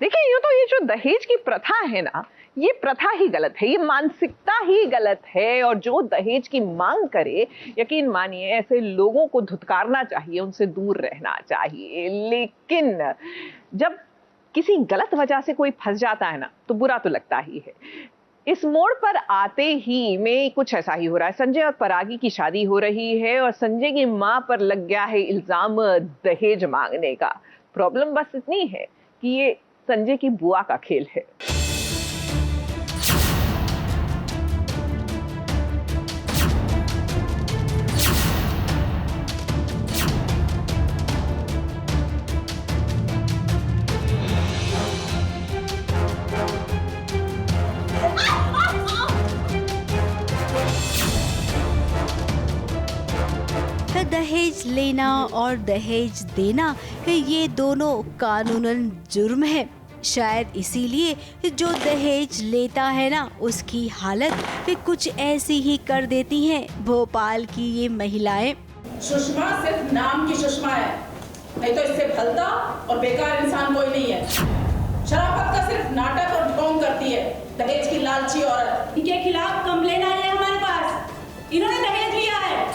देखिए, ये तो ये जो दहेज की प्रथा है ना, ये प्रथा ही गलत है, ये मानसिकता ही गलत है। और जो दहेज की मांग करे, यकीन मानिए ऐसे लोगों को धुतकारना चाहिए, उनसे दूर रहना चाहिए। लेकिन जब किसी गलत वजह से कोई फंस जाता है ना, तो बुरा तो लगता ही है। इस मोड़ पर आते ही में कुछ ऐसा ही हो रहा है। संजय और परागी की शादी हो रही है और संजय की मां पर लग गया है इल्जाम दहेज मांगने का। प्रॉब्लम बस इतनी है कि ये संजय की बुआ का खेल है। दहेज लेना और दहेज देना ये दोनों कानूनन जुर्म है। शायद इसीलिए जो दहेज लेता है ना, उसकी हालत कुछ ऐसी ही कर देती हैं भोपाल की ये महिलाएं। सुषमा सिर्फ नाम की सुषमा है, नहीं तो इससे भलता और बेकार इंसान कोई नहीं है। शराफत का सिर्फ नाटक और ढोंग करती है दहेज की लालची औरत। इनके खिलाफ कंप्लेंट आई है हमारे पास, इन्होंने दहेज लिया है,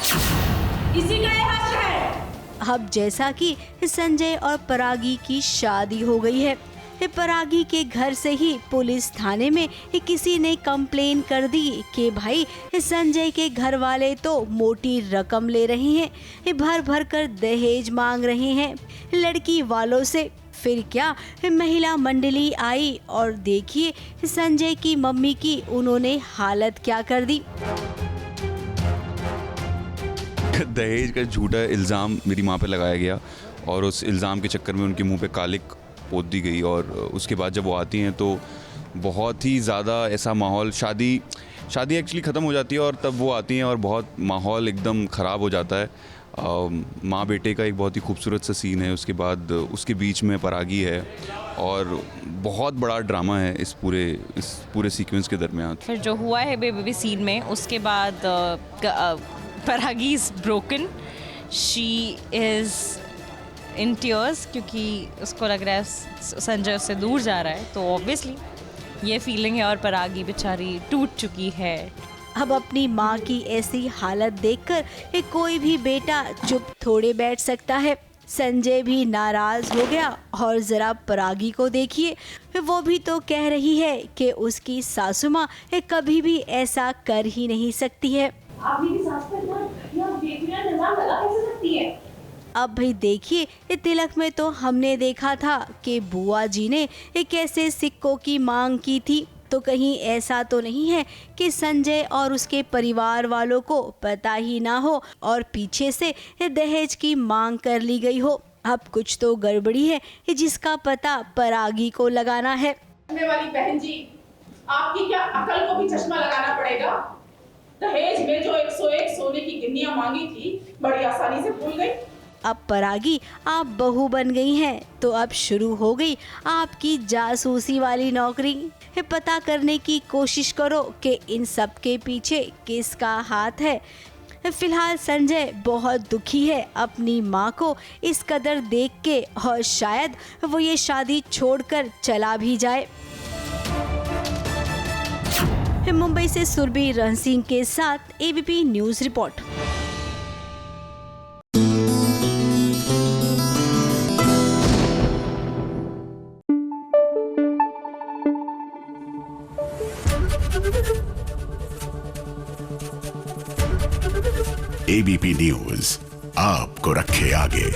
इसी का ये हक है। अब जैसा कि संजय और परागी की शादी हो गई है, परागी के घर से ही पुलिस थाने में किसी ने कंप्लेन कर दी कि भाई संजय के घर वाले तो मोटी रकम ले रहे हैं, भर भर कर दहेज मांग रहे हैं लड़की वालों से। फिर क्या, महिला मंडली आई और देखिए संजय की मम्मी की उन्होंने हालत क्या कर दी। दहेज का झूठा इल्ज़ाम मेरी माँ पे लगाया गया और उस इल्ज़ाम के चक्कर में उनके मुंह पे कालिक पोत दी गई। और उसके बाद जब वो आती हैं तो बहुत ही ज़्यादा ऐसा माहौल, शादी एक्चुअली ख़त्म हो जाती है और तब वो आती हैं और बहुत माहौल एकदम ख़राब हो जाता है। माँ बेटे का एक बहुत ही खूबसूरत सा सीन है, उसके बाद उसके बीच में परागी है और बहुत बड़ा ड्रामा है इस पूरे सीक्वेंस के दरमियान। फिर जो हुआ है बेबी सीन में, उसके बाद परागी is broken, she is in tears क्योंकि उसको लग रहा है संजय उससे दूर जा रहा है, तो ऑब्वियसली ये फीलिंग है और परागी बेचारी टूट चुकी है। अब अपनी माँ की ऐसी हालत देखकर कोई भी बेटा चुप थोड़े बैठ सकता है। संजय भी नाराज हो गया और जरा परागी को देखिए, वो भी तो कह रही है कि उसकी सासू माँ कभी भी ऐसा कर ही नहीं सकती है। आप मेरी सास पर इतना बेबुनियाद इल्जाम लगा कैसे सकती है? अब भाई देखिए, तिलक में तो हमने देखा था कि बुआ जी ने कैसे सिक्कों की मांग की थी, तो कहीं ऐसा तो नहीं है कि संजय और उसके परिवार वालों को पता ही ना हो और पीछे से दहेज की मांग कर ली गई हो। अब कुछ तो गड़बड़ी है जिसका पता परागी को लगाना है। वाली बहन जी, आपकी क्या अकल को भी चश्मा लगाना पड़ेगा। दहेज में जो 101 सोने की गिन्नियां मांगी थी, बड़ी आसानी से भूल गई। अब परागी आप बहू बन गई हैं, तो अब शुरू हो गई आपकी जासूसी वाली नौकरी। पता करने की कोशिश करो कि इन सब के पीछे किसका हाथ है। फिलहाल संजय बहुत दुखी है अपनी माँ को इस कदर देख के, और शायद वो ये शादी छोड़कर चला भी जाए। मुंबई से सुरभि रण सिंह के साथ ABP news report. ABP news आपको रखे आगे।